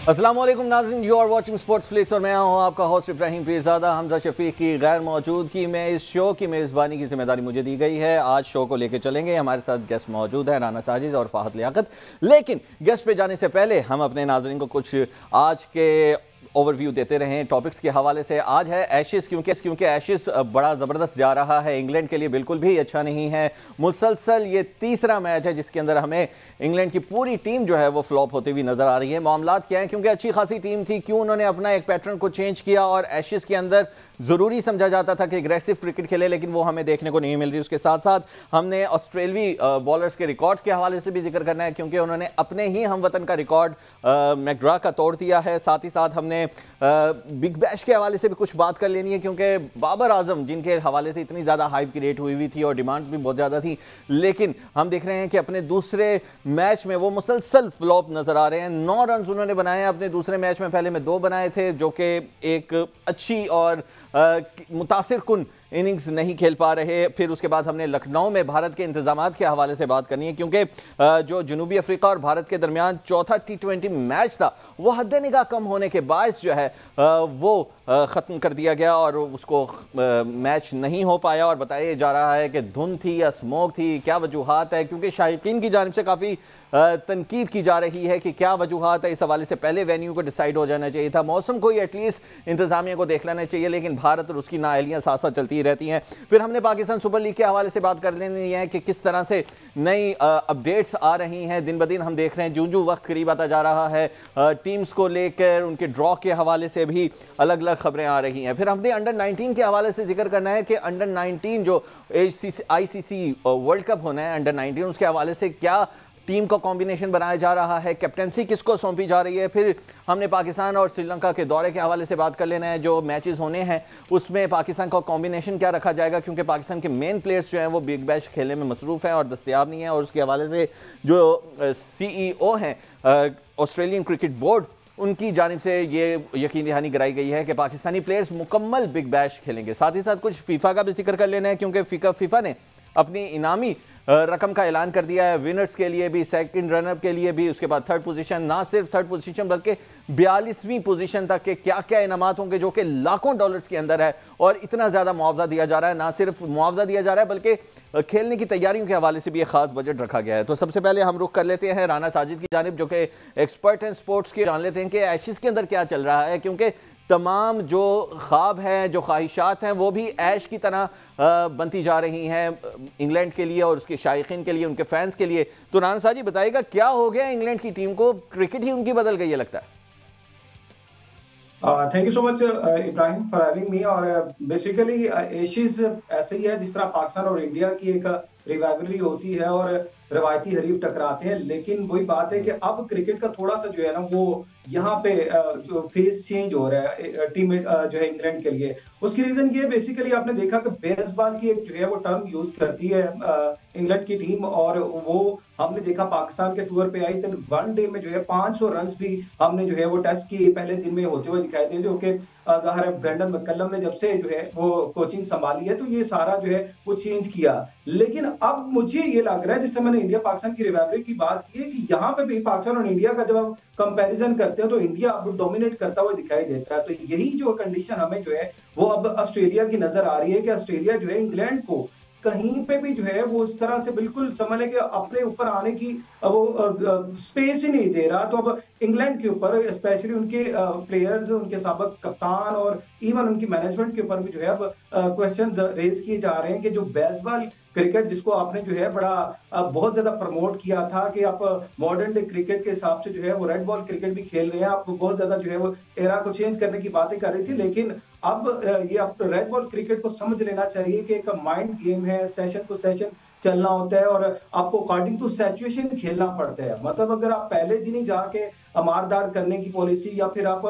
अस्सलाम वालेकुम नाज़रीन, you are watching Sports Flicks और मैं हूं आपका होस्ट इब्राहिम पीरज़ादा। हमजा शफीक की गैर मौजूदगी में इस शो की मेज़बानी की जिम्मेदारी मुझे दी गई है। आज शो को लेकर चलेंगे, हमारे साथ गेस्ट मौजूद हैं राना साजिद और फ़ाहद लियाकत। लेकिन गेस्ट पे जाने से पहले हम अपने नाज़रीन को कुछ आज के ओवरव्यू देते रहें टॉपिक्स के हवाले से। आज है एशेज़, क्योंकि एशेज़ बड़ा ज़बरदस्त जा रहा है, इंग्लैंड के लिए बिल्कुल भी अच्छा नहीं है। मुसलसल ये तीसरा मैच है जिसके अंदर हमें इंग्लैंड की पूरी टीम जो है वो फ्लॉप होती हुई नजर आ रही है। मामलात क्या है, क्योंकि अच्छी खासी टीम थी, क्यों उन्होंने अपना एक पैटर्न को चेंज किया और एशेज़ के अंदर ज़रूरी समझा जाता था कि एग्रेसिव क्रिकेट खेले, लेकिन वो हमें देखने को नहीं मिल रही। उसके साथ साथ हमने ऑस्ट्रेलियाई बॉलर्स के रिकॉर्ड के हवाले से भी जिक्र करना है, क्योंकि उन्होंने अपने ही हमवतन का रिकॉर्ड मैकग्रा का तोड़ दिया है। साथ ही साथ हमने बिग बैश के हवाले से भी कुछ बात कर लेनी है, क्योंकि बाबर आजम जिनके हवाले से इतनी ज़्यादा हाइप क्रिएट हुई हुई थी और डिमांड भी बहुत ज़्यादा थी, लेकिन हम देख रहे हैं कि अपने दूसरे मैच में वो मुसलसल फ्लॉप नजर आ रहे हैं। 9 रन उन्होंने बनाए हैं अपने दूसरे मैच में, पहले में 2 बनाए थे, जो कि एक अच्छी और मुतासिर कुन इनिंग्स नहीं खेल पा रहे। फिर उसके बाद हमने लखनऊ में भारत के इंतजामात के हवाले से बात करनी है, क्योंकि जो जनूबी अफ्रीका और भारत के दरमियान चौथा T20 मैच था वो हद निगाह कम होने के बायस जो है वो ख़त्म कर दिया गया और उसको मैच नहीं हो पाया। और बताया जा रहा है कि धुंध थी या स्मोक थी, क्या वजूहात है, क्योंकि शायकीन की जानिब से काफ़ी तनकीद की जा रही है कि क्या वजूहात है। इस हवाले से पहले वेन्यू को डिसाइड हो जाना चाहिए था, मौसम को ही एटलीस्ट इंतजामिया को देख लेना चाहिए, लेकिन भारत और उसकी नाअहलियाँ साथ साथ चलती रहती हैं। फिर हमने पाकिस्तान सुपर लीग के हवाले से बात कर लेनी है कि किस तरह से नई अपडेट्स आ रही हैं। दिन ब दिन हम देख रहे हैं जूं वक्त करीब आता जा रहा है, टीम्स को लेकर उनके ड्रॉ के हवाले से भी अलग अलग खबरें आ रही हैं। फिर हमने अंडर 19 के हवाले से जिक्र करना है कि अंडर 19 जो ICC वर्ल्ड कप होना है अंडर 19, उसके हवाले से क्या टीम का कॉम्बिनेशन बनाया जा रहा है, कैप्टनसी किसको सौंपी जा रही है। फिर हमने पाकिस्तान और श्रीलंका के दौरे के हवाले से बात कर लेना है, जो मैचेस होने हैं उसमें पाकिस्तान का कॉम्बिनेशन क्या रखा जाएगा, क्योंकि पाकिस्तान के मेन प्लेयर्स जो हैं वो बिग बैश खेलने में मसरूफ़ हैं और दस्तयाब नहीं है। और उसके हवाले से जो CEO हैं ऑस्ट्रेलियन क्रिकेट बोर्ड, उनकी जानिब से ये यकीन दहानी कराई गई है कि पाकिस्तानी प्लेयर्स मुकम्मल बिग बैश खेलेंगे। साथ ही साथ कुछ फीफा का भी जिक्र कर लेना है, क्योंकि फीफा ने अपनी इनामी रकम का ऐलान कर दिया है, विनर्स के लिए भी, सेकंड रनर के लिए भी, उसके बाद थर्ड पोजीशन, ना सिर्फ थर्ड पोजीशन बल्कि 42वीं पोजीशन तक के क्या क्या इनामात होंगे, जो कि लाखों डॉलर्स के अंदर है। और इतना ज़्यादा मुआवजा दिया जा रहा है, ना सिर्फ मुआवजा दिया जा रहा है बल्कि खेलने की तैयारियों के हवाले से भी एक खास बजट रखा गया है। तो सबसे पहले हम रुख कर लेते हैं राना साजिद की जानिब, जो कि एक्सपर्ट हैं स्पोर्ट्स के, जान लेते हैं कि एशेज़ के अंदर क्या चल रहा है, क्योंकि तमाम जो ख्वाब हैं, जो ख्वाहिशात हैं, वो भी ऐश की तरह बनती जा रही हैं इंग्लैंड के लिए और उसके शायकीन के लिए, उनके फैंस के लिए। तो राना साजिद बताइएगा क्या हो गया इंग्लैंड की टीम को, क्रिकेट ही उनकी बदल गई है लगता है। Thank you so much Ibrahim for having me. और बेसिकली एशिज ऐसे ही है जिस तरह पाकिस्तान और इंडिया की एक रिवाइवलरी होती है और रवायती हरीफ टकराते हैं, लेकिन वही बात है कि अब क्रिकेट का थोड़ा सा जो है ना वो यहाँ पे जो फेस चेंज हो रहा है टीम जो है इंग्लैंड के लिए। उसकी रीजन ये बेसिकली आपने देखा कि बेसबॉल की एक जो है वो टर्म यूज करती है इंग्लैंड की टीम, और वो हमने देखा पाकिस्तान के टूर पे आई तो वनडे में जो है 500 रन भी हमने जो है वो टेस्ट की पहले दिन में होते हुए दिखाई दिए, जो कि ज़ाहिर है ब्रेंडन मैककलम ने जब से जो है वो कोचिंग संभाली है तो ये सारा जो है वो चेंज किया। लेकिन अब मुझे ये लग रहा है, जिससे मैंने इंडिया पाकिस्तान की रिवाइवलरी की बात की है, कि यहाँ पे भी पाकिस्तान और इंडिया का जब हम कंपैरिजन करते हैं तो इंडिया अब डोमिनेट करता हुआ दिखाई देता है। तो यही जो कंडीशन हमें जो है वो अब ऑस्ट्रेलिया की नजर आ रही है कि ऑस्ट्रेलिया जो है इंग्लैंड को कहीं पे भी जो है वो उस तरह से बिल्कुल समझ लें कि अपने ऊपर आने की वो स्पेस ही नहीं दे रहा। तो अब इंग्लैंड के ऊपर स्पेशली उनके प्लेयर्स, उनके साबिक कप्तान और इवन उनकी मैनेजमेंट के ऊपर भी जो है अब क्वेश्चंस रेज किए जा रहे हैं कि जो बेसबॉल क्रिकेट जिसको आपने जो है बड़ा बहुत ज्यादा प्रमोट किया था कि आप मॉडर्न डे क्रिकेट के हिसाब से जो है वो रेड बॉल क्रिकेट भी खेल रहे हैं, आप बहुत ज्यादा जो है वो एरा को चेंज करने की बातें कर रही थी, लेकिन अब ये आप रेड बॉल क्रिकेट को समझ लेना चाहिए कि एक माइंड गेम है, सेशन टू सेशन चलना होता है और आपको अकॉर्डिंग टू सिचुएशन खेलना पड़ता है। मतलब अगर आप पहले दिन ही जाके मारदार करने की पॉलिसी या फिर आप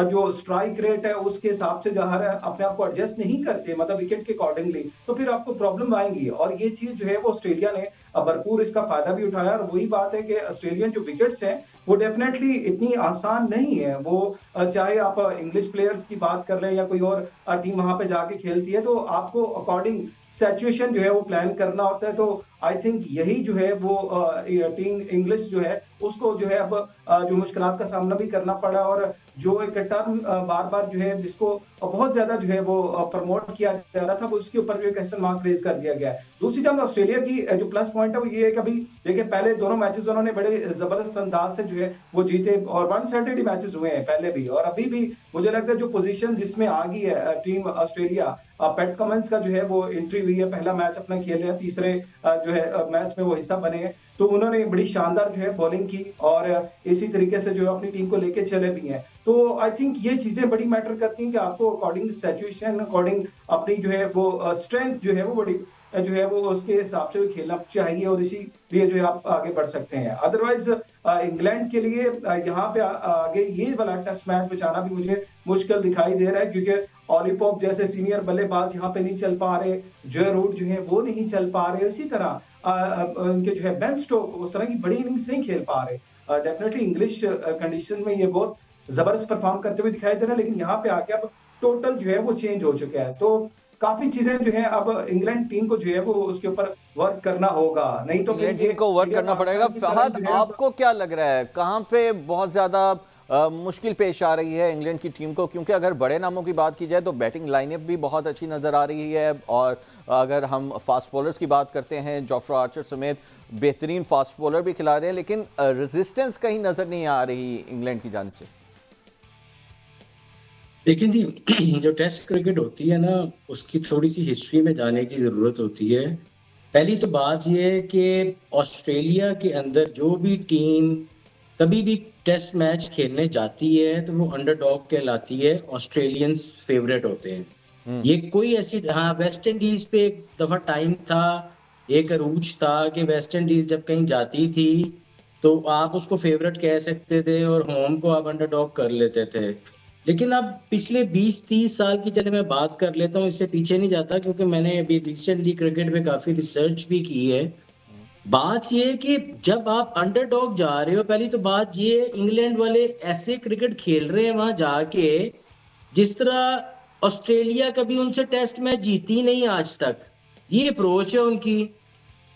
जो स्ट्राइक रेट है उसके हिसाब से जहाँ अपने आप को एडजस्ट नहीं करते, मतलब विकेट के अकॉर्डिंगली, तो फिर आपको प्रॉब्लम आएंगी। और ये चीज जो है वो ऑस्ट्रेलिया ने भरपूर इसका फायदा भी उठाया। और वही बात है कि ऑस्ट्रेलियन जो विकेट्स हैं वो डेफिनेटली इतनी आसान नहीं है। वो चाहे आप इंग्लिश प्लेयर्स की बात कर लें या कोई और टीम वहां पे जाके खेलती है, तो आपको अकॉर्डिंग सिचुएशन जो है वो प्लान करना होता है। तो आई थिंक यही जो है वो टीम इंग्लिश जो है उसको जो है अब जो मुश्किलात का सामना भी करना पड़ा, और जो एक टर्म बार बार जो है जिसको बहुत ज्यादा जो है वो प्रमोट किया जा रहा था, वो उसके ऊपर जो क्वेश्चन मार्क रेज कर दिया गया है। दूसरी तरफ ऑस्ट्रेलिया की जो प्लस पॉइंट है वो ये है कि अभी देखिए पहले दोनों मैचेस उन्होंने बड़े जबरदस्त अंदाज से जो है वो जीते, और 170 मैचेस हुए हैं पहले भी और अभी भी। मुझे लगता है जो पोजीशन जिसमें आ गई है टीम ऑस्ट्रेलिया, पैट कमिंस का जो है वो एंट्री हुई है, पहला मैच अपना खेले हैं, तीसरे जो है मैच में वो हिस्सा बने हैं, तो उन्होंने बड़ी शानदार जो है बॉलिंग की और इसी तरीके से जो है अपनी टीम को लेके चले भी हैं। तो आई थिंक ये चीजें बड़ी मैटर करती हैं कि आपको अकॉर्डिंग सिचुएशन, अकॉर्डिंग अपनी जो है वो स्ट्रेंथ जो है वो बड़ी जो है वो उसके हिसाब से भी खेलना चाहिए, और इसी लिए जो है आप आगे बढ़ सकते हैं। अदरवाइज इंग्लैंड के लिए यहाँ पे आगे ये वाला टेस्ट मैच बचाना भी मुझे मुश्किल दिखाई दे रहा है, क्योंकि ऑली पॉप जैसे सीनियर बल्लेबाज यहाँ पे नहीं चल पा रहे, जो रूट जो है वो नहीं चल पा रहे, इसी तरह उनके जो है बेन स्टोक उस तरह की बड़ी इनिंग्स नहीं खेल पा रहे। डेफिनेटली इंग्लिश कंडीशन में ये बहुत जबरदस्त परफॉर्म करते हुए दिखाई दे रहा है, लेकिन यहाँ पे आके अब टोटल जो है वो चेंज हो चुका है। तो काफी चीजें जो है अब इंग्लैंड टीम को जो है वो उसके ऊपर वर्क करना होगा, नहीं तो इंग्लैंड टीम को वर्क करना पड़ेगा। फहद, आपको क्या लग रहा है कहाँ पे बहुत ज्यादा मुश्किल पेश आ रही है इंग्लैंड की टीम को? क्योंकि अगर बड़े नामों की बात की जाए तो बैटिंग लाइनअप भी बहुत अच्छी नजर आ रही है, और अगर हम फास्ट बॉलर्स की बात करते हैं, जोफ्रा आर्चर समेत बेहतरीन फास्ट बॉलर भी खिला रहे हैं, लेकिन रेजिस्टेंस कहीं नजर नहीं आ रही इंग्लैंड की जानिब से। लेकिन जी जो टेस्ट क्रिकेट होती है ना, उसकी थोड़ी सी हिस्ट्री में जाने की ज़रूरत होती है। पहली तो बात यह है कि ऑस्ट्रेलिया के अंदर जो भी टीम कभी भी टेस्ट मैच खेलने जाती है तो वो अंडरडॉग कहलाती है, ऑस्ट्रेलियंस फेवरेट होते हैं। ये कोई ऐसी, हाँ वेस्ट इंडीज पे एक दफा टाइम था, एक अरूज था कि वेस्ट इंडीज जब कहीं जाती थी तो आप उसको फेवरेट कह सकते थे और होम को आप अंडरडॉग कर लेते थे। लेकिन अब पिछले 20-30 साल की, चले मैं बात कर लेता हूँ, इससे पीछे नहीं जाता क्योंकि मैंने अभी रिसेंटली क्रिकेट में काफी रिसर्च भी की है। बात ये है कि जब आप अंडरडॉग जा रहे हो, पहली तो बात ये, इंग्लैंड वाले ऐसे क्रिकेट खेल रहे हैं वहां जाके जिस तरह ऑस्ट्रेलिया कभी उनसे टेस्ट मैच जीती नहीं आज तक। ये अप्रोच है उनकी।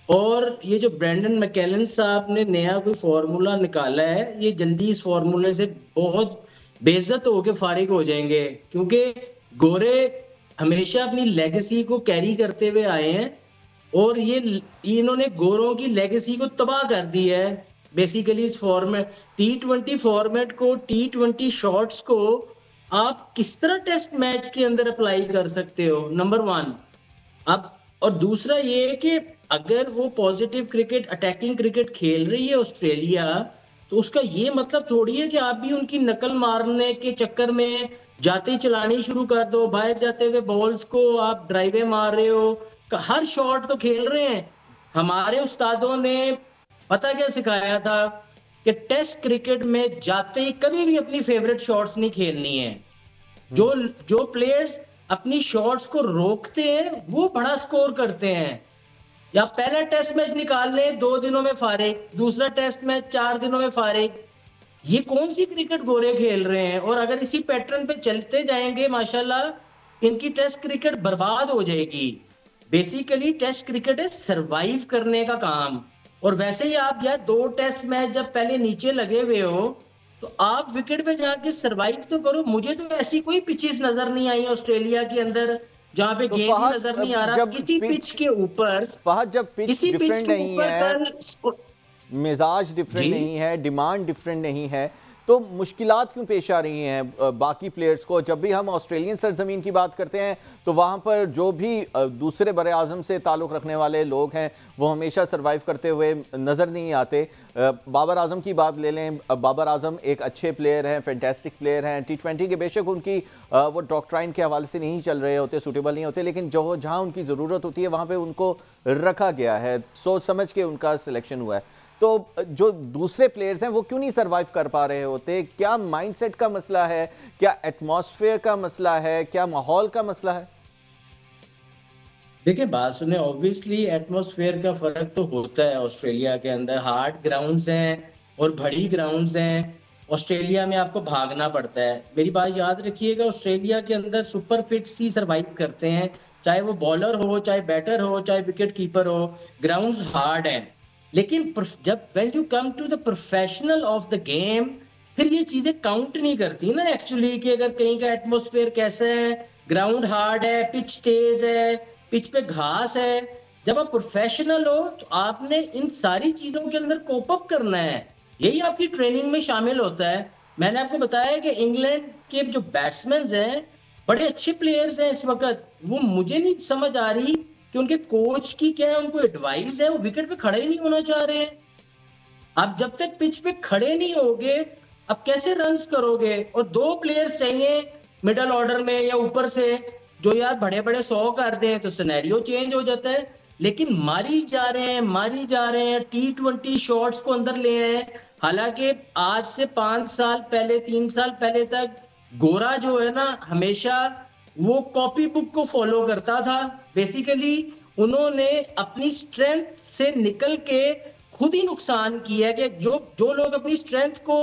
और ये जो ब्रेंडन मैकेलन साहब ने नया कोई फॉर्मूला निकाला है, ये जल्दी इस फॉर्मूले से बहुत बेइज्जत होके फारिग हो जाएंगे, क्योंकि गोरे हमेशा अपनी लेगेसी को कैरी करते हुए आए हैं और ये इन्होंने गोरों की लेगेसी को तबाह कर दी है बेसिकली। इस फॉर्मेट T20 फॉर्मेट को, T20 शॉट्स को आप किस तरह टेस्ट मैच के अंदर अप्लाई कर सकते हो, नंबर 1। अब और दूसरा ये है कि अगर वो पॉजिटिव क्रिकेट, अटैकिंग क्रिकेट खेल रही है ऑस्ट्रेलिया, तो उसका ये मतलब थोड़ी है कि आप भी उनकी नकल मारने के चक्कर में जाते ही चलानी शुरू कर दो, बाहर जाते हुए बॉल्स को आप ड्राइवे मार रहे हो, हर शॉट तो खेल रहे हैं। हमारे उस्तादों ने पता क्या सिखाया था कि टेस्ट क्रिकेट में जाते ही कभी भी अपनी फेवरेट शॉट्स नहीं खेलनी है। जो प्लेयर्स अपनी शॉट्स को रोकते हैं वो बड़ा स्कोर करते हैं। या पहला टेस्ट मैच निकाल ले 2 दिनों में फारिग, दूसरा टेस्ट मैच 4 दिनों में फारिग। ये कौन सी क्रिकेट गोरे खेल रहे हैं? और अगर इसी पैटर्न पे चलते जाएंगे माशाल्लाह इनकी टेस्ट क्रिकेट बर्बाद हो जाएगी। बेसिकली टेस्ट क्रिकेट है सरवाइव करने का काम, और वैसे ही आप यार 2 टेस्ट मैच जब पहले नीचे लगे हुए हो तो आप विकेट पे जाके सरवाइव तो करो। मुझे तो ऐसी कोई पिचेस नजर नहीं आई ऑस्ट्रेलिया के अंदर जहाँ पे गेम ही नजर नहीं आ रहा किसी पिच के ऊपर। फहद, जब पिच डिफरेंट नहीं है, मिजाज डिफरेंट नहीं है, डिमांड डिफरेंट नहीं है, तो मुश्किलात क्यों पेश आ रही हैं बाकी प्लेयर्स को? जब भी हम ऑस्ट्रेलियन सरजमीन की बात करते हैं तो वहाँ पर जो भी दूसरे बड़े आज़म से ताल्लुक़ रखने वाले लोग हैं वो हमेशा सर्वाइव करते हुए नज़र नहीं आते। बाबर आजम की बात ले लें, बाबर आजम एक अच्छे प्लेयर हैं, फैंटास्टिक प्लेयर हैं। T20 के बेशक उनकी वो डॉक्ट्राइन के हवाले से नहीं चल रहे होते, सूटेबल नहीं होते, लेकिन जो जहाँ उनकी ज़रूरत होती है वहाँ पर उनको रखा गया है, सोच समझ के उनका सिलेक्शन हुआ है। तो जो दूसरे प्लेयर्स हैं वो क्यों नहीं सरवाइव कर पा रहे होते? क्या माइंडसेट का मसला है, क्या एटमॉस्फेयर का मसला है, क्या माहौल का मसला है? देखिए बात सुने, ऑब्वियसली एटमॉस्फेयर का फर्क तो होता है। ऑस्ट्रेलिया के अंदर हार्ड ग्राउंड्स हैं और बड़ी ग्राउंड्स हैं, ऑस्ट्रेलिया में आपको भागना पड़ता है। मेरी बात याद रखिएगा, ऑस्ट्रेलिया के अंदर सुपर फिट्स ही सरवाइव करते हैं, चाहे वो बॉलर हो, चाहे बैटर हो, चाहे विकेट कीपर हो। ग्राउंड्स हार्ड हैं, लेकिन जब when you come to the professional of the game, फिर ये चीजें काउंट नहीं करती ना एक्चुअली, कि अगर कहीं का एटमोस्फेयर कैसा है, ग्राउंड हार्ड है, पिच तेज है, पिच पे घास है। जब आप प्रोफेशनल हो तो आपने इन सारी चीजों के अंदर कोप अप करना है, यही आपकी ट्रेनिंग में शामिल होता है। मैंने आपको बताया कि इंग्लैंड के जो बैट्समैन हैं बड़े अच्छे प्लेयर्स हैं इस वक्त। वो मुझे नहीं समझ आ रही कि उनके कोच की क्या है, उनको एडवाइस है, वो विकेट पे खड़े ही नहीं होना चाह रहे हैं। अब जब तक पिच पे खड़े नहीं होगे, अब कैसे रन्स करोगे? और दो प्लेयर्स चाहिए मिडल ऑर्डर में या ऊपर से जो यार बड़े बड़े 100 कर दें, तो सिनेरियो चेंज हो जाता है। लेकिन मारी जा रहे हैं, मारी जा रहे हैं, T20 शॉट्स को अंदर ले आए। हालांकि आज से 5 साल पहले, 3 साल पहले तक गोरा जो है ना, हमेशा वो कॉपी बुक को फॉलो करता था। बेसिकली उन्होंने अपनी स्ट्रेंथ से निकल के खुद ही नुकसान किया है। कि जो जो लोग अपनी स्ट्रेंथ को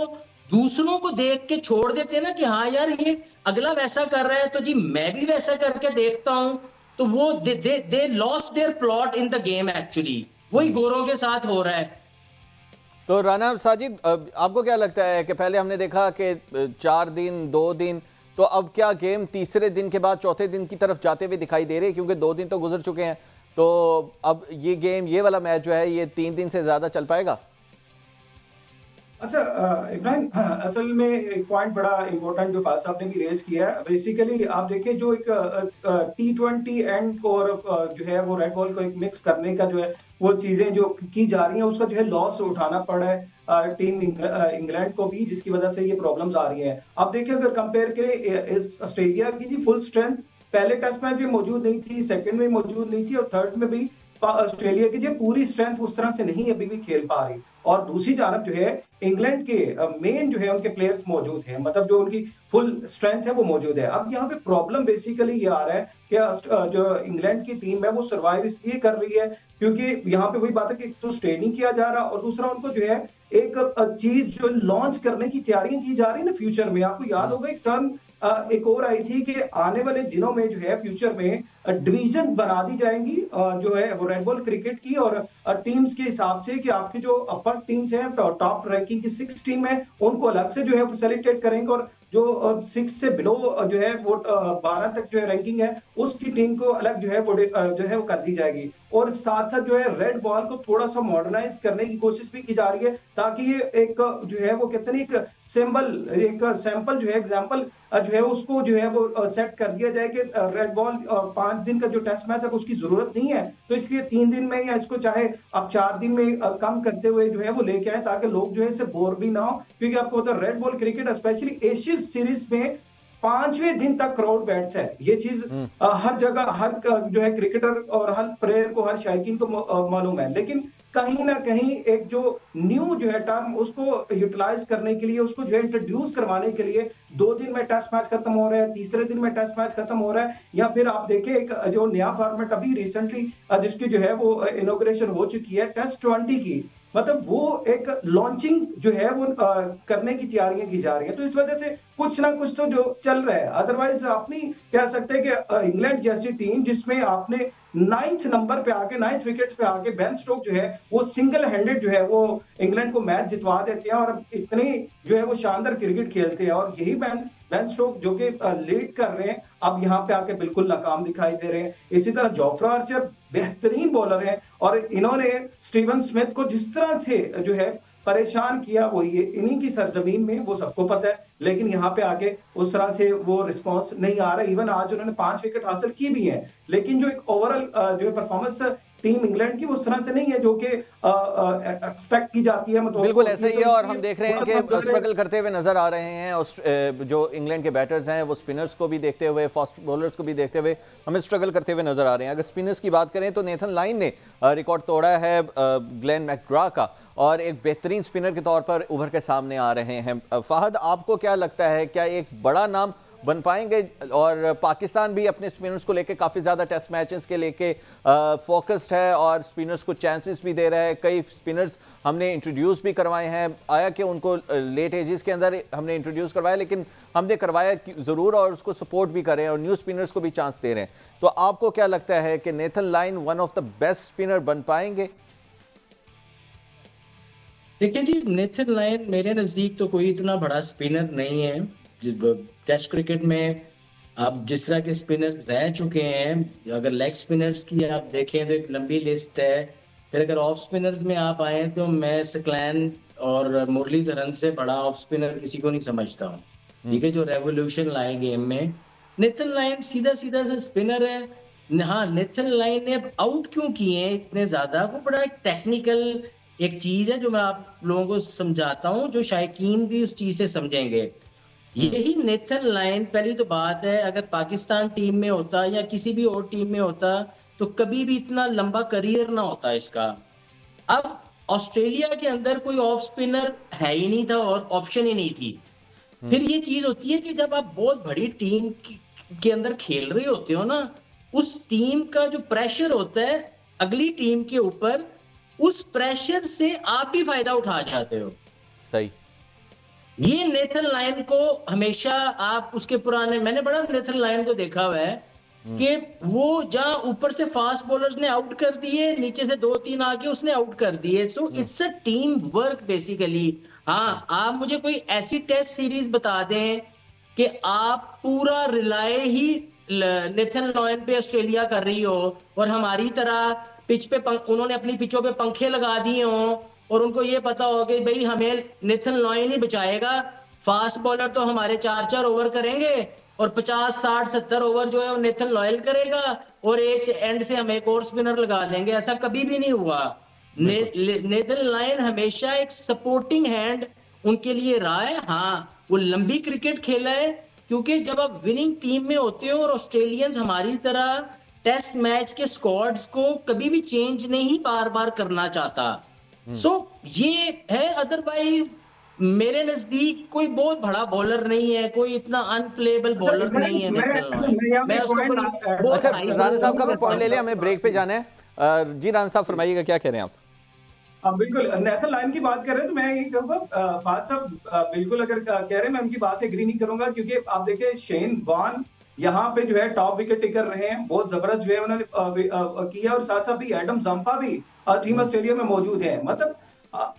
दूसरों को देख के छोड़ देते हैं ना, कि हाँ यार ये अगला वैसा कर रहा है तो जी मैं भी वैसा करके देखता हूं, तो वो they lost their plot in the game. Actually वही गोरों के साथ हो रहा है। तो राना साजिद, आपको क्या लगता है कि पहले हमने देखा कि 4 दिन 2 दिन, तो अब क्या गेम तीसरे दिन के बाद चौथे दिन की तरफ जाते हुए दिखाई दे रहे हैं? क्योंकि 2 दिन तो गुजर चुके हैं, तो अब ये गेम, ये वाला मैच जो है, ये 3 दिन से ज्यादा चल पाएगा? अच्छा इब्राहिम, असल में एक पॉइंट बड़ा इंपॉर्टेंट जो फाज साहब ने भी रेज किया है। बेसिकली आप देखिए, जो एक T20 एंड को और जो है वो रेड बॉल को एक मिक्स करने का जो है वो चीजें जो की जा रही हैं, उसका जो है लॉस उठाना पड़ा है टीम इंग्लैंड को भी, जिसकी वजह से ये प्रॉब्लम्स आ रही हैं। अब देखिए, अगर कंपेयर करें इस ऑस्ट्रेलिया की जी फुल स्ट्रेंथ पहले टेस्ट मैच में मौजूद नहीं थी, सेकंड में मौजूद नहीं थी, और थर्ड में भी ऑस्ट्रेलिया की जो पूरी स्ट्रेंथ उस तरह से नहीं अभी भी खेल पा रही। और दूसरी जानब जो है इंग्लैंड के मेन जो है उनके प्लेयर्स मौजूद हैं, मतलब जो उनकी फुल स्ट्रेंथ है वो मौजूद है। अब यहाँ पे प्रॉब्लम बेसिकली ये आ रहा है कि जो इंग्लैंड की टीम है वो सर्वाइव इसलिए कर रही है क्योंकि यहाँ पे वही बात है कि तो ट्रेनिंग किया जा रहा, और दूसरा उनको जो है एक चीज जो लॉन्च करने की तैयारियां की जा रही है ना फ्यूचर में। आपको याद होगा एक टर्म एक और आई थी कि आने वाले दिनों में जो है फ्यूचर में डिवीजन बना दी जाएंगी जो है वो रेड बॉल क्रिकेट की, और टीम्स के हिसाब से कि आपकी जो अपर टीम्स हैं, टॉप रैंकिंग की 6 टीम है, उनको अलग से जो है फैसिलिटेट करेंगे, और जो 6 से बिलो जो है वो 12 तक जो है रैंकिंग है, उसकी टीम को अलग जो है वो कर दी जाएगी। और साथ साथ जो है रेड बॉल को थोड़ा सा मॉडर्नाइज करने की कोशिश भी की जा रही है, ताकि ये एक जो है वो कहते हैं एक सैंपल जो है एग्जाम्पल जो है उसको जो है वो सेट कर दिया जाए कि रेड बॉल 5 दिन का जो टेस्ट मैच है उसकी जरूरत नहीं है, तो इसलिए 3 दिन में, या इसको चाहे आप 4 दिन में कम करते हुए जो है वो लेके आए, ताकि लोग जो है इससे बोर भी ना हो। क्योंकि आपको पता है red ball cricket specially Asian series में 5वें दिन तक क्राउड बैठता है। ये चीज हर जगह हर जो है क्रिकेटर और हर प्लेयर को, हर शायकीन को मालूम है, लेकिन कहीं ना कहीं एक जो न्यू जो है टर्म उसको यूटिलाइज करने के लिए, उसको जो है इंट्रोड्यूस करवाने के लिए 2 दिन में टेस्ट मैच खत्म हो रहा है, तीसरे दिन में टेस्ट मैच खत्म हो रहा है, या फिर आप देखिए एक जो नया फॉर्मेट अभी रिसेंटली जिसकी जो है वो इनॉग्रेशन हो चुकी है Test20 की, मतलब वो एक लॉन्चिंग जो है वो करने की तैयारियां की जा रही है। तो इस वजह से कुछ ना कुछ तो जो चल रहा है। अदरवाइज आप नहीं कह सकते कि इंग्लैंड जैसी टीम जिसमें आपने 9th नंबर पे आके 9th विकेट्स पे आके बेन स्टोक जो है वो सिंगल हैंडेड जो है वो इंग्लैंड को मैच जितवा देते हैं, और इतनी जो है वो शानदार क्रिकेट खेलते हैं, और यही बेन स्टोक जो कि लीड कर रहे हैं अब यहाँ पे आके बिल्कुल नाकाम दिखाई दे रहे हैं। इसी तरह जोफ्रा आर्चर बेहतरीन बॉलर हैं, और इन्होंने स्टीवन स्मिथ को जिस तरह से जो है परेशान किया वो ये इन्हीं की सरजमीन में, वो सबको पता है, लेकिन यहाँ पे आके उस तरह से वो रिस्पांस नहीं आ रहा। इवन आज उन्होंने 5 विकेट हासिल की भी हैं, लेकिन जो एक ओवरऑल जो है परफॉर्मेंस टीम इंग्लैंड की उस तरह से नहीं है जो कि एक्सपेक्ट की जाती है। मतलब बिल्कुल ऐसे ही है, और हम देख रहे हैं कि स्ट्रगल करते हुए नजर आ रहे हैं जो इंग्लैंड के बैटर्स हैं, वो स्पिनर्स को भी देखते हुए, फास्ट बॉलर्स को भी देखते हुए हमें स्ट्रगल करते हुए नजर आ रहे हैं। अगर स्पिनर्स की बात करें तो नेथन लाइन ने रिकॉर्ड तोड़ा है ग्लेन मैकग्रा का, और एक बेहतरीन स्पिनर के तौर पर उभर के सामने आ रहे हैं। फहद, आपको क्या लगता है, क्या एक बड़ा नाम बन पाएंगे? और पाकिस्तान भी अपने स्पिनर्स को लेके काफ़ी ज़्यादा टेस्ट मैचेस के लेके फोकस्ड है और स्पिनर्स को चांसेस भी दे रहा है। कई स्पिनर्स हमने इंट्रोड्यूस भी करवाए हैं, आया कि उनको लेट एजेस के अंदर हमने इंट्रोड्यूस करवाया, लेकिन हमने करवाया ज़रूर और उसको सपोर्ट भी करें और न्यू स्पिनर्स को भी चांस दे रहे हैं। तो आपको क्या लगता है कि Nathan Lyon one of the best spinner बन पाएंगे? देखिए जी, नेथन लायन मेरे नजदीक तो कोई इतना बड़ा स्पिनर नहीं है। टेस्ट क्रिकेट में आप जिस तरह के स्पिनर्स रह चुके हैं, अगर लेग स्पिनर्स की आप देखें तो एक लंबी लिस्ट है। फिर अगर ऑफ स्पिनर्स में आप आए तो मैं सकलैन और मुरलीधरन से बड़ा ऑफ स्पिनर किसी को नहीं समझता हूँ, ठीक है, जो रेवोल्यूशन लाए गेम में। नेथन लायन सीधा सीधा सा स्पिनर है। हाँ, नेथन लायन ने आउट क्यों किए हैं इतने ज्यादा, वो बड़ा एक टेक्निकल एक चीज है जो मैं आप लोगों को समझाता हूँ, जो शायकीन भी उस चीज से समझेंगे। यही नेथन लायन, पहली तो बात है, अगर पाकिस्तान टीम में होता या किसी भी और टीम में होता तो कभी भी इतना लंबा करियर ना होता इसका। अब ऑस्ट्रेलिया के अंदर कोई ऑफ स्पिनर है ही नहीं था और ऑप्शन ही नहीं थी। फिर ये चीज होती है कि जब आप बहुत बड़ी टीम के अंदर खेल रहे होते हो ना, उस टीम का जो प्रेशर होता है अगली टीम के ऊपर, उस प्रेशर से आप भी फायदा उठा जाते हो। सही। ये नेथन लायन को हमेशा आप उसके पुराने, मैंने बड़ा नेथन लायन को देखा हुआ है कि वो जहां ऊपर से फास्ट बॉलर्स ने आउट कर दिए, नीचे से 2-3 आके उसने आउट कर दिए। So it's a team work basically. हाँ, आप मुझे कोई ऐसी टेस्ट सीरीज बता दें कि आप पूरा रिलाय ही नेथन लायन पे ऑस्ट्रेलिया कर रही हो और हमारी तरह पिच पे उन्होंने अपनी पिचों पे पंखे लगा दिए हों और उनको ये पता हो कि भाई हमें नेथन लायन ही बचाएगा, फास्ट बॉलर तो हमारे 4-4 ओवर करेंगे और 50, 60, 70 ओवर जो है वो नेथन लायन करेगा और एक एंड से हम एक और स्पिनर लगा देंगे। ऐसा कभी भी नहीं हुआ। नेथन लायन हमेशा एक सपोर्टिंग हैंड उनके लिए रहा है। हाँ, वो लंबी क्रिकेट खेला है, क्योंकि जब आप विनिंग टीम में होते हो और ऑस्ट्रेलियंस हमारी तरह टेस्ट मैच के स्क्वाड्स को कभी भी चेंज नहीं बार बार करना चाहता। सो ये है। अदरवाइज मेरे नजदीक कोई बहुत बड़ा बॉलर नहीं है, कोई इतना अनप्लेबल बॉलर नहीं है नेथन लायन। मैं उसको अच्छा, राणा साहब का भी पॉइंट ले लिया, हमें ब्रेक पे जाना है। जी राणा साहब फरमाइएगा, क्या कह रहे हैं आप? हाँ बिल्कुल, नेथन लायन की बात कर रहे हैं तो मैं ये कहूँगा, फाद साहब बिल्कुल अगर कह रहे हैं, मैं उनकी बात से एग्री नहीं करूंगा, क्योंकि आप देखिए शेन वॉर्न यहाँ पे जो है टॉप विकेट टेकर रहे हैं, बहुत जबरदस्त जो है उन्होंने किया, और साथ साथ भी एडम जंपा भी टीम ऑस्ट्रेलिया में मौजूद है। मतलब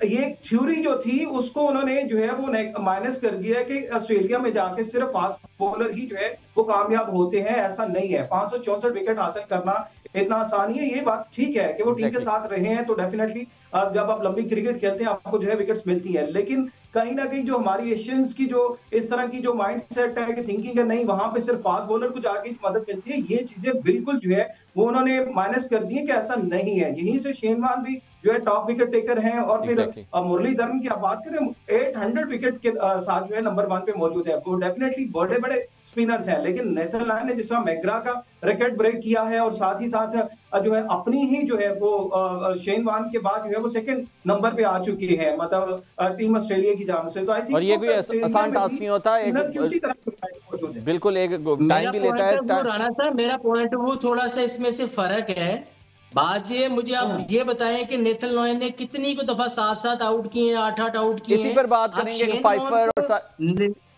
ये थ्योरी जो थी उसको उन्होंने जो है वो माइनस कर दिया है कि ऑस्ट्रेलिया में जाके सिर्फ फास्ट बॉलर ही जो है वो कामयाब होते हैं, ऐसा नहीं है। 564 विकेट हासिल करना इतना आसान ही है। ये बात ठीक है कि वो टीम के साथ रहे हैं, तो डेफिनेटली जब आप लंबी क्रिकेट खेलते हैं आपको जो है विकेट्स मिलती है, लेकिन कहीं ना कहीं जो हमारी एशियंस की जो इस तरह की जो माइंड सेट है कि थिंकिंग है, नहीं वहां पे सिर्फ फास्ट बॉलर को जाके मदद मिलती है, ये चीजें बिल्कुल जो है वो उन्होंने माइनस कर दी है कि ऐसा नहीं है। यहीं से शेन वॉर्न भी जो है टॉप विकेट टेकर हैं, और फिर मुरलीधरन की आप बात करें 800 विकेट के साथ जो है नंबर 1 पे मौजूद है। वो डेफिनेटली बड़े बड़े स्पिनर्स हैं, लेकिन नेथन लायन ने जिस तरह मैकग्रा का रिकॉर्ड ब्रेक किया है और साथ ही साथ जो है अपनी ही जो है वो शेन वॉर्न के बाद जो है वो सेकंड नंबर पे आ चुके हैं, मतलब टीम ऑस्ट्रेलिया की जान से। तो आई थिंक, और ये कोई आसान टास्क नहीं होता, एक बिल्कुल एक टाइम भी लेता है। राणा साहब, मेरा पॉइंट वो थोड़ा सा इसमें से फर्क है। बात ये, मुझे आप ये बताएं कि नेथन लायन ने कितनी को दफा 7-7 आउट किए हैं, 8-8 आउट किए हैं। इसी पर बात करेंगे कि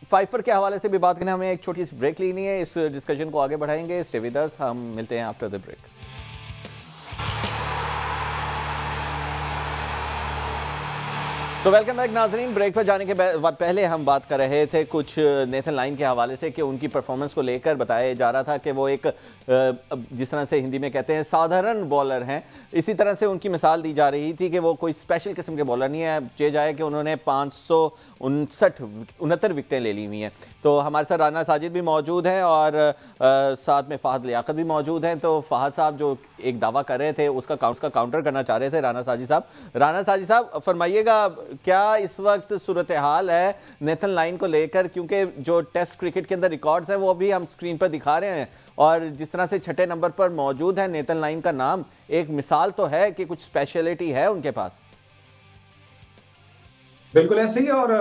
फाइफर के हवाले से भी बात करें। हमें एक छोटी सी ब्रेक लेनी है, इस डिस्कशन को आगे बढ़ाएंगे। स्टे विद अस, हम मिलते हैं आफ्टर द ब्रेक। तो वेलकम बैक नाजरीन। ब्रेक पर जाने के पहले हम बात कर रहे थे कुछ नेथन लायन के हवाले से कि उनकी परफॉर्मेंस को लेकर बताया जा रहा था कि वो एक जिस तरह से हिंदी में कहते हैं साधारण बॉलर हैं, इसी तरह से उनकी मिसाल दी जा रही थी कि वो कोई स्पेशल किस्म के बॉलर नहीं है। चेज आया कि उन्होंने 569 विकेटें ले ली हुई हैं। तो हमारे साथ राना साजिद भी मौजूद हैं और साथ में फ़हद लियाकत भी मौजूद हैं। तो फ़हद साहब जो एक दावा कर रहे थे उसका काउंटर करना चाह रहे थे राना साजिद साहब। राना साजिद साहब फरमाइएगा, क्या इस वक्त सूरत हाल है नेथन लायन को लेकर, क्योंकि जो टेस्ट क्रिकेट के अंदर रिकॉर्ड्स हैं वो अभी हम स्क्रीन पर दिखा रहे हैं, और जिस तरह से 6ठे नंबर पर मौजूद है नेथन लायन का नाम, एक मिसाल तो है कि कुछ स्पेशलिटी है उनके पास। बिल्कुल ऐसे ही। और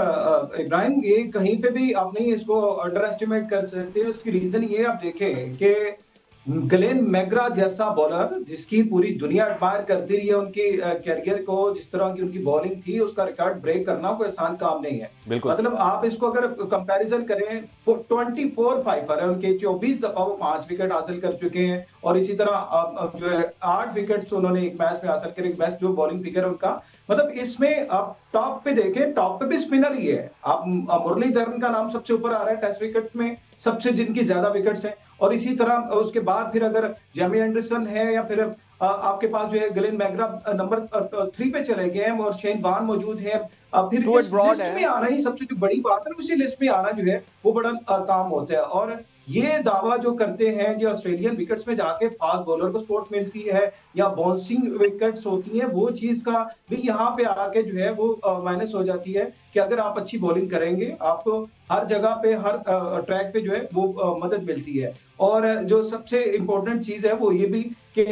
इब्राहिम, ये कहीं पे भी आप नहीं इसको अंडर एस्टिमेट कर सकते। उसकी रीजन ये आप देखें कि ग्लेन मैग्रा जैसा बॉलर जिसकी पूरी दुनिया एडमायर करती रही है उनकी कैरियर को, जिस तरह की उनकी बॉलिंग थी, उसका रिकॉर्ड ब्रेक करना कोई आसान काम नहीं है। बिल्कुल। मतलब आप इसको अगर कंपैरिजन करें, 24 फाइफर है उनके, 24 दफा वो 5 विकेट हासिल कर चुके हैं। और इसी तरह जो है 8 विकेट्स उन्होंने एक मैच में हासिल करे, बेस्ट जो बॉलिंग फिगर है उनका। मतलब इसमें आप टॉप पे देखें, टॉप पे भी स्पिनर ही है। आप मुरलीधरन का नाम सबसे ऊपर आ रहा है टेस्ट विकेट में, सबसे जिनकी ज्यादा विकेट्स हैं। और इसी तरह उसके बाद फिर अगर जेमी एंडरसन है, या फिर आपके पास जो है ग्लेन मैग्रा नंबर 3 पे चले गए हैं, और शेन वॉर्न मौजूद है। फिर स्टुअर्ट इस ब्रॉड लिस्ट है। में आना ही सबसे जो बड़ी बात है, उसी लिस्ट में आना जो है वो बड़ा काम होता है। और ये दावा जो करते हैं जो ऑस्ट्रेलियन विकेट्स में जाके फास्ट बॉलर को स्पोर्ट मिलती है या बाउंसिंग विकेट्स होती हैं, वो चीज का भी यहाँ पे आके जो है वो माइनस हो जाती है कि अगर आप अच्छी बॉलिंग करेंगे, आपको हर जगह पे, हर ट्रैक पे जो है वो मदद मिलती है। और जो सबसे इंपॉर्टेंट चीज है वो ये भी कि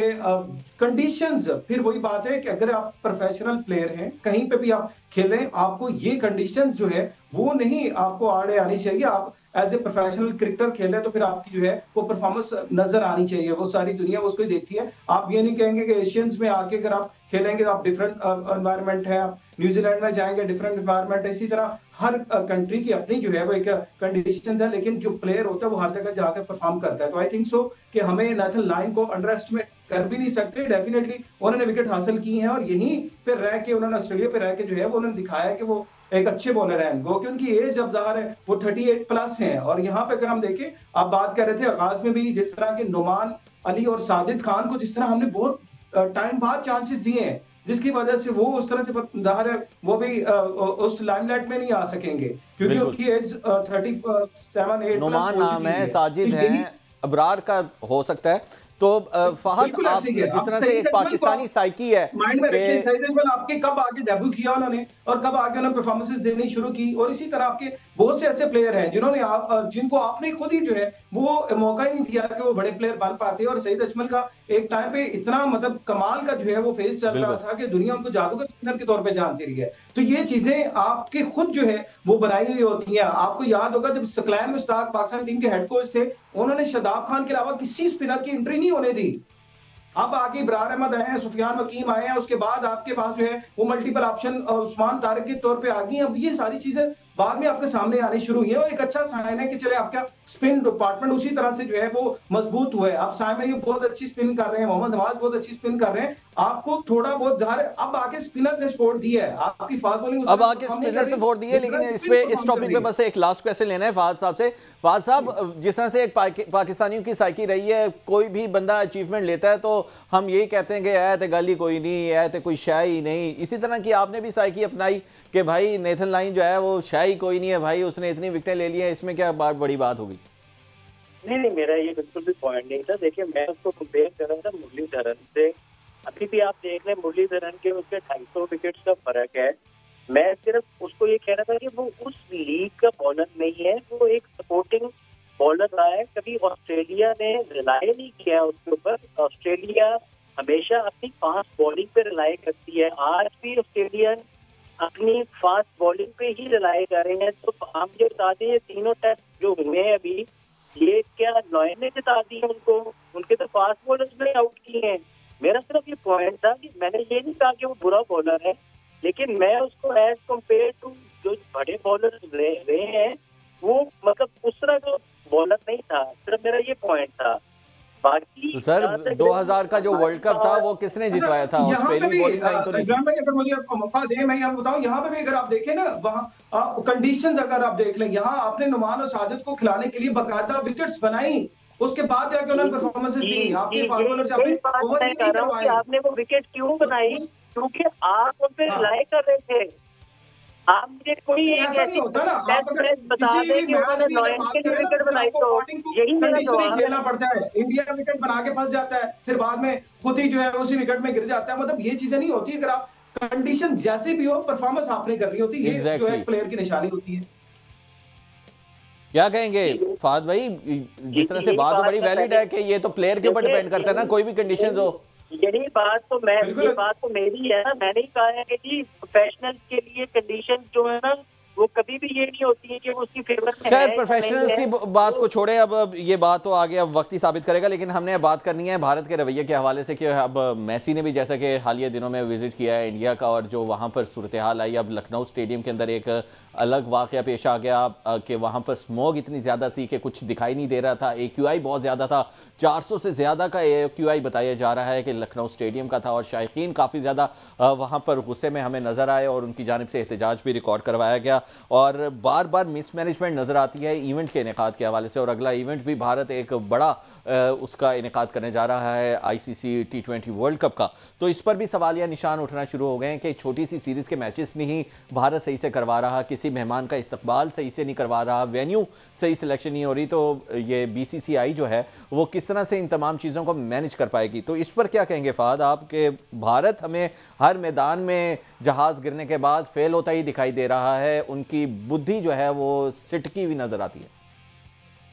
कंडीशंस, फिर वही बात है कि अगर आप प्रोफेशनल प्लेयर हैं, कहीं पे भी आप खेलें, आपको ये कंडीशंस जो है वो नहीं आपको आड़े आनी चाहिए। आप एज ए प्रोफेशनल क्रिकेटर खेलें तो फिर आपकी जो है वो परफॉर्मेंस नजर आनी चाहिए, वो सारी दुनिया उसको ही देखती है। आप ये नहीं कहेंगे कि एशियंस में आके अगर आप खेलेंगे तो आप डिफरेंट एनवायरनमेंट है, आप न्यूजीलैंड में जाएंगे डिफरेंट एनवायरनमेंट है। इसी तरह हर कंट्री की अपनी जो है वो एक कंडीशंस है, लेकिन जो प्लेयर होता है वो हर जगह जाकर परफॉर्म करता है। तो आई थिंक सो कि हमें नेथन लायन को अंडर एस्टिमेट कर भी नहीं सकते। डेफिनेटली उन्होंने विकेट हासिल की हैं, और यहीं पे रह के उन्होंने, ऑस्ट्रेलिया पे रह के जो है वो उन्होंने दिखाया है कि वो एक अच्छे बॉलर हैं। वो कि उनकी एज अब ज़ाहिर है वो 38 प्लस हैं। और यहाँ पे अगर हम देखें, आप बात कर रहे थे आगाज में भी, जिस तरह के नुमान अली और साजिद खान को जिस तरह हमने बहुत टाइम बाद चांसेस दिए हैं, जिसकी वजह से वो उस तरह से ज़ाहिर है वो भी उस लाइमलाइट में नहीं आ सकेंगे, क्योंकि उनकी एज 37-8 नुमान नाम है, साजिद हैं, अबरार का हो सकता है। तो फहद, आप जिस तरह से एक पाकिस्तानी साइकी है माइंड में रखिए, सईद अजमल आपके कब आके डेब्यू किया उन्होंने, और कब आके उन्होंने परफॉर्मेंसेस देनी शुरू की। और इसी तरह आपके बहुत से ऐसे प्लेयर हैं जिन्होंने जिनको आपने खुद ही जो है वो मौका ही नहीं दिया कि वो बड़े प्लेयर बन पाते। और सईद अजमल का एक टाइम पे इतना मतलब कमाल का जो है वो फेज चल रहा था कि दुनिया उनको जादूगर स्पिनर के तौर पे जानती रही है। तो ये चीजें आपके खुद जो है वो बनाई हुई होती हैं। आपको याद होगा जब सकलैन मुश्ताक पाकिस्तान टीम के हेड कोच थे, उन्होंने शादाब खान के अलावा किसी स्पिनर की एंट्री नहीं होने दी। अब आगे इब्रार अहमद आए हैं, सुफियान वकीम आए हैं, उसके बाद आपके पास जो है वो मल्टीपल ऑप्शन उस्मान तारिक के तौर पे आ गई। अब ये सारी चीजें बाद में आपके सामने आनी शुरू हुई है, और एक अच्छा साइन है कि चले आपका स्पिन डिपार्टमेंट उसी तरह से जो है वो मजबूत हुआ है। आप साइम ये बहुत अच्छी स्पिन कर रहे हैं, मोहम्मद नवाज बहुत अच्छी स्पिन कर रहे हैं, आपको थोड़ा बहुत अब आके स्पिनर ने सपोर्ट दिया है, आपकी फास्ट बॉलिंग अब आके स्पिनर से वोट दिए। लेकिन इस टॉपिक पे बस एक लास्ट क्वेश्चन लेना है फहद साहब से। फहद साहब, जिस तरह से एक पाकिस्तानियों की साइकी रही है, कोई भी बंदा अचीवमेंट लेता है तो हम यही कहते हैं कि ऐ तो गल ही कोई नहीं, ऐ तो कोई शाय ही नहीं। इसी तरह की आपने भी साइकी अपनाई कि भाई नेथन लायन जो है वो शाय कोई नहीं है, भाई उसने इतनी विकेटें ले ली हैं, इसमें क्या बड़ी बात होगी? नहीं, मेरा ये बिल्कुल भी पॉइंट नहीं था। देखिए, मैं उसको कंपेयर कर रहा था मुरलीधरन से। अभी भी आप देख लें, मुरलीधरन के उसके 250 विकेट्स का फर्क है। मैं सिर्फ उसको ये कह रहा था कि वो उस लीग का बॉलर नहीं है, वो एक सपोर्टिंग बॉलर रहा है। कभी ऑस्ट्रेलिया ने रिलाय नहीं किया उसके ऊपर। ऑस्ट्रेलिया हमेशा अपनी फास्ट बॉलिंग पे रिलाय करती है। आज भी ऑस्ट्रेलियन अपनी फास्ट बॉलिंग पे ही रिलाय कर रहे हैं। तो हम ये बता दें, ये तीनों टेस्ट जो हुए हैं अभी, ये क्या लॉयन ने जिता दी है उनको? उनके तो फास्ट बॉलर्स ने आउट किए हैं। मेरा सिर्फ ये पॉइंट था कि मैंने ये नहीं कहा कि वो बुरा बॉलर है, लेकिन मैं उसको एज कम्पेयर टू जो बड़े बॉलर रहे हैं, वो मतलब उस तरह का बॉलर नहीं था। सिर्फ मेरा ये पॉइंट था। बाकी तो सर 2000 का जो वर्ल्ड कप था वो किसने जितवाया था? ऑस्ट्रेलियन बॉलिंग लाइन तो नहीं थी। अगर मुझे मौका दे, मैं यहाँ बताऊं, यहाँ पे भी अगर आप देखें ना, वहाँ कंडीशंस अगर आप देख लें, यहाँ आपने नुमान और साजिद को खिलाने के लिए बाकायदा विकेट्स बनाई, उसके बाद जाके उन्होंने परफॉर्मेंसेस दी। आपके आपने वो विकेट क्यों बनाई? क्योंकि आप उन पे रिलाय कर रहे थे। आप मुझे कोई एक ऐसी बता दें कि उन्होंने लॉयन के लिए विकेट बनाई, तो यही मेरा जवाब खेलना पड़ता है। इंडिया विकेट बना के फंस जाता है, फिर बाद में खुद ही जो है उसी विकेट में गिर जाता है। मतलब ये चीजें नहीं होती। अगर आप कंडीशन जैसे भी हो, परफॉर्मेंस आपने करनी होती है, ये जो है प्लेयर की निशानी होती है। क्या कहेंगे फहद भाई, जिस तरह से बात बड़ी वैलिड है कि ये तो प्लेयर के ऊपर डिपेंड करता है ना, कोई भी कंडीशंस हो। यही बात तो मैं, बिल्कुल। ये बात तो मेरी है ना, मैंने ही कहा है कि जी प्रोफेशनल के लिए कंडीशन जो है ना वो कभी भी ये नहीं होती है कि वो उसकी फेवर में खैर है या प्रोफेशनल्स नहीं की है। बात को तो छोड़े, अब ये बात तो आगे अब वक्त ही साबित करेगा, लेकिन हमने बात करनी है भारत के रवैये के हवाले से कि अब मेसी ने भी जैसा कि हालिया दिनों में विजिट किया है इंडिया का, और जो वहाँ पर सूरत हाल आई, अब लखनऊ स्टेडियम के अंदर एक अलग वाक़या पेश आ गया कि वहाँ पर स्मोग इतनी ज़्यादा थी कि कुछ दिखाई नहीं दे रहा था, AQI बहुत ज़्यादा था, 400 से ज़्यादा का AQI बताया जा रहा है कि लखनऊ स्टेडियम का था, और शायकीन काफ़ी ज़्यादा वहाँ पर गुस्से में हमें नज़र आए और उनकी जानिब से एहतजाज भी रिकॉर्ड करवाया गया, और बार बार मिसमैनेजमेंट नज़र आती है इवेंट के इनेकाद के हवाले से। और अगला इवेंट भी भारत एक बड़ा उसका इनेकाद करने जा रहा है ICC T20 वर्ल्ड कप का, तो इस पर भी सवालिया निशान उठना शुरू हो गए हैं कि छोटी सी सीरीज़ के मैचेस नहीं भारत सही से करवा रहा, किसी मेहमान का इस्तकबाल सही से नहीं करवा रहा, वेन्यू सही सिलेक्शन नहीं हो रही, तो ये BCCI जो है वो किस तरह से इन तमाम चीज़ों को मैनेज कर पाएगी। तो इस पर क्या कहेंगे फ़ाद आप कि भारत हमें हर मैदान में जहाज़ गिरने के बाद फेल होता ही दिखाई दे रहा है, उनकी बुद्धि जो है वो सिटकी हुई नज़र आती है।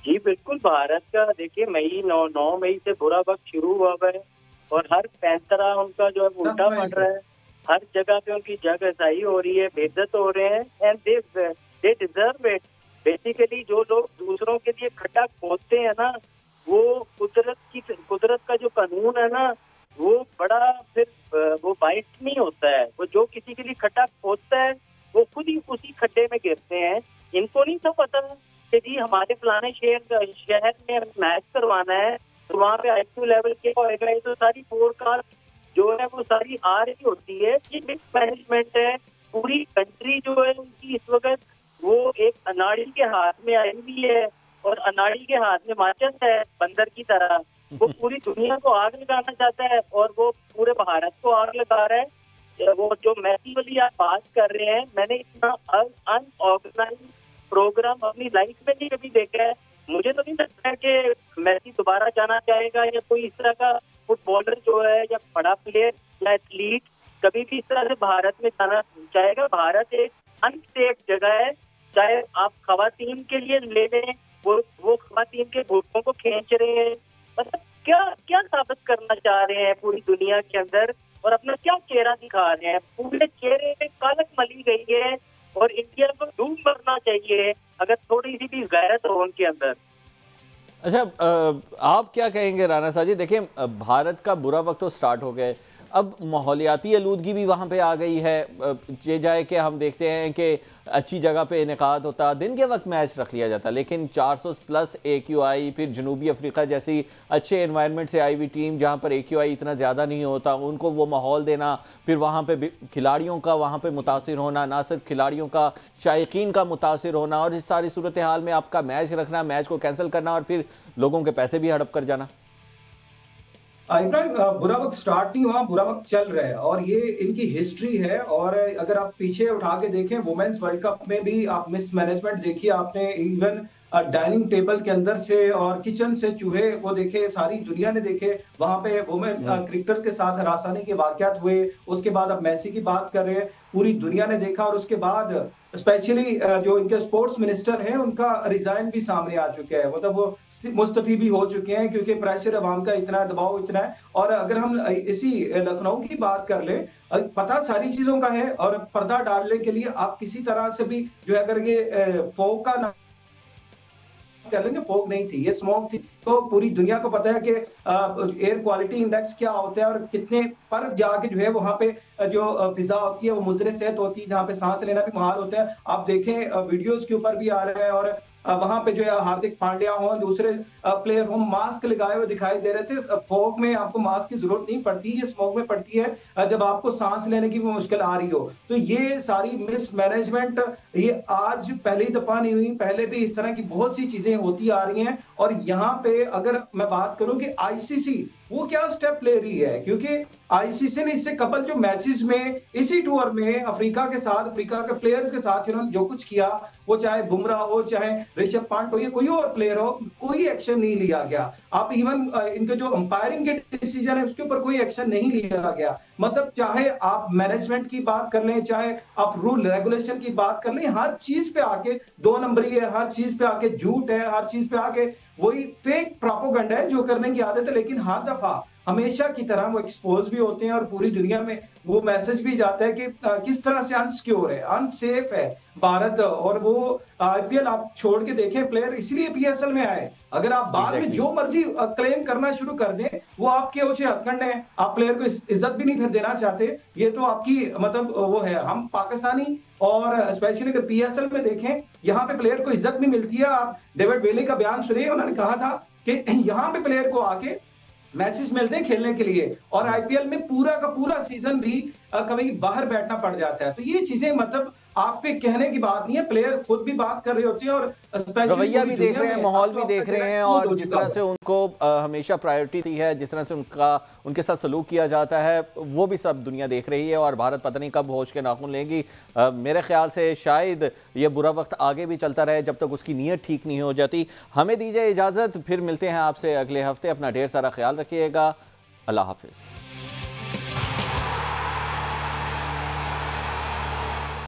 जी बिल्कुल, भारत का देखिए मई 9 मई से बुरा वक्त शुरू हुआ है और हर पैंतरा उनका जो है उल्टा पड़ रहा है, हर जगह पे उनकी जगहसाई हो रही है, बेइज्जत हो रहे हैं, and they deserve it. Basically जो लोग दूसरों के लिए खड्डा खोदते हैं ना, वो कुदरत का जो कानून है ना वो बड़ा फिर वो बाइट नहीं होता है। वो जो किसी के लिए खड्डा खोदता है वो खुद ही उसी खड्डे में गिरते हैं। इनको नहीं तो पता कि जी हमारे फलाने शहर में मैच करवाना है तो वहाँ पे IQ लेवल क्या होएगा। ये तो सारी फोरकास्ट जो है वो सारी आ रही होती है। ये मिक्स मैनेजमेंट है। पूरी कंट्री जो है उनकी इस वक्त वो एक अनाड़ी के हाथ में आई हुई है और अनाड़ी के हाथ में माचिस है बंदर की तरह। वो पूरी दुनिया को आग लगाना चाहता है और वो पूरे भारत को आग लगा रहा है। वो जो मेसी वाली आप बात कर रहे हैं, मैंने इतना अनऑर्गेनाइज प्रोग्राम अपनी लाइफ में नहीं कभी देखा है। मुझे तो नहीं लगता है कि मेसी दोबारा जाना चाहेगा या कोई इस तरह का फुटबॉलर जो है या बड़ा प्लेयर या एथलीट कभी भी इस तरह से भारत में जाना चाहेगा। भारत एक अनसेफ जगह है। चाहे आप खवातीन के लिए ले लें, वो खवातीन के घुटनों को खींच रहे हैं। मतलब क्या क्या साबित करना चाह रहे हैं पूरी दुनिया के अंदर और अपना क्या चेहरा दिखा रहे हैं। पूरे चेहरे में कालक मली गई है और इंडिया को डूब मरना चाहिए अगर थोड़ी सी भी गैरत हो उनके अंदर। अच्छा, आप क्या कहेंगे राणा साहब जी? देखिए, भारत का बुरा वक्त तो स्टार्ट हो गया, अब माहौलियाती आलूदगी भी वहाँ पे आ गई है। ये जाए कि हम देखते हैं कि अच्छी जगह पे इनेकाद होता, दिन के वक्त मैच रख लिया जाता, लेकिन 400 प्लस AQI, फिर जनूबी अफ्रीका जैसी अच्छे एनवायरनमेंट से आई हुई टीम जहाँ पर AQI इतना ज़्यादा नहीं होता, उनको वो माहौल देना, फिर वहाँ पे खिलाड़ियों का वहाँ पे मुतासिर होना, ना सिर्फ खिलाड़ियों का शायकीन का मुतासिर होना, और इस सारी सूरत हाल में आपका मैच रखना, मैच को कैंसिल करना और फिर लोगों के पैसे भी हड़प कर जाना। इब्राहिम, बुरा वक्त स्टार्ट नहीं हुआ, बुरा वक्त चल रहा है और ये इनकी हिस्ट्री है। और अगर आप पीछे उठा के देखें वुमेन्स वर्ल्ड कप में भी आप मिस मैनेजमेंट देखिए आपने। इवन डाइनिंग टेबल के अंदर से और किचन से चूहे वो देखे, सारी दुनिया ने देखे। वहां पे वुमेन क्रिकेटर के साथ हरासानी के वाकयात हुए। उसके बाद अब मेसी की बात कर रहे हैं, पूरी दुनिया ने देखा। और उसके बाद स्पेशली जो इनके स्पोर्ट्स मिनिस्टर हैं उनका रिजाइन भी सामने आ चुका है, मतलब वो मुस्तफी भी हो चुके हैं क्योंकि प्रेशर अवाम का इतना, दबाव इतना है। और अगर हम इसी लखनऊ की बात कर ले, पता सारी चीजों का है और पर्दा डालने के लिए आप किसी तरह से भी जो है, अगर ये फोक का ना कर लेंगे, फोक नहीं थी, ये स्मोक थी। तो पूरी दुनिया को पता है कि एयर क्वालिटी इंडेक्स क्या होता है और कितने पर जाके जो है वहां पे जो फिजा होती है वो मुजरे सेहत होती है, जहाँ पे सांस लेना भी मुहाल होता है। आप देखें वीडियोस के ऊपर भी आ रहे हैं और वहां पे जो है हार्दिक पांड्या हो, दूसरे प्लेयर हो, मास्क लगाए हुए दिखाई दे रहे थे। फॉग में आपको मास्क की जरूरत नहीं पड़ती, ये स्मोक में पड़ती है जब आपको सांस लेने की भी मुश्किल आ रही हो। तो ये सारी मिस मैनेजमेंट ये आज पहली दफा नहीं हुई, पहले भी इस तरह की बहुत सी चीजें होती आ रही हैं। और यहाँ पे अगर मैं बात करूं कि ICC वो क्या स्टेप ले रही है, क्योंकि ICC ने इससे कबल जो मैचेस में इसी टूर में अफ्रीका के साथ, अफ्रीका के प्लेयर्स के साथ इन्होंने जो कुछ किया, वो चाहे बुमराह हो, चाहे ऋषभ पंत हो, या कोई और प्लेयर हो, कोई एक्शन नहीं लिया गया। आप इवन इनके जो अंपायरिंग के डिसीजन है उसके ऊपर कोई एक्शन नहीं लिया गया। मतलब चाहे आप मैनेजमेंट की बात कर लें, चाहे आप रूल रेगुलेशन की बात कर लें, हर चीज पे आके 2 नंबरी है, हर चीज पे आके झूठ है, हर चीज पे आके वही फेक प्रोपेगेंडा है जो करने की आदत है। लेकिन हर दफा हमेशा की तरह वो एक्सपोज भी होते हैं और पूरी दुनिया में वो मैसेज भी जाता है कि किस तरह से अनसिक्योर है, अनसेफ है भारत। और वो आईपीएल आप छोड़ के देखें, प्लेयर इसलिए पीएसएल में आए। अगर आप बाद में जो मर्जी क्लेम करना शुरू कर दें, वो आपके ऊंचे हथकंडे हैं, आप प्लेयर को इज्जत भी नहीं फिर देना चाहते। ये तो आपकी मतलब वो है। हम पाकिस्तानी और स्पेशली अगर पीएसएल में देखें, यहाँ पे प्लेयर को इज्जत भी मिलती है। आप डेविड वेले का बयान सुनिए, उन्होंने कहा था कि यहाँ पे प्लेयर को आके मैचेस मिलते हैं खेलने के लिए, और आईपीएल में पूरा का पूरा सीजन भी कभी बाहर बैठना पड़ जाता है। तो ये चीजें मतलब आप पे कहने की बात नहीं है, प्लेयर खुद भी बात कर रहे होते हैं और रवैया भी देख रहे हैं, माहौल भी देख रहे हैं, और जिस तरह से उनको हमेशा प्रायोरिटी दी है, जिस तरह से उनके साथ सलूक किया जाता है, वो भी सब दुनिया देख रही है। और भारत पता नहीं कब होश के नाखून लेंगी। मेरे ख्याल से शायद ये बुरा वक्त आगे भी चलता रहे जब तक उसकी नीयत ठीक नहीं हो जाती। हमें दीजिए इजाज़त, फिर मिलते हैं आपसे अगले हफ्ते। अपना ढेर सारा ख्याल रखिएगा। अल्लाह हाफिज़।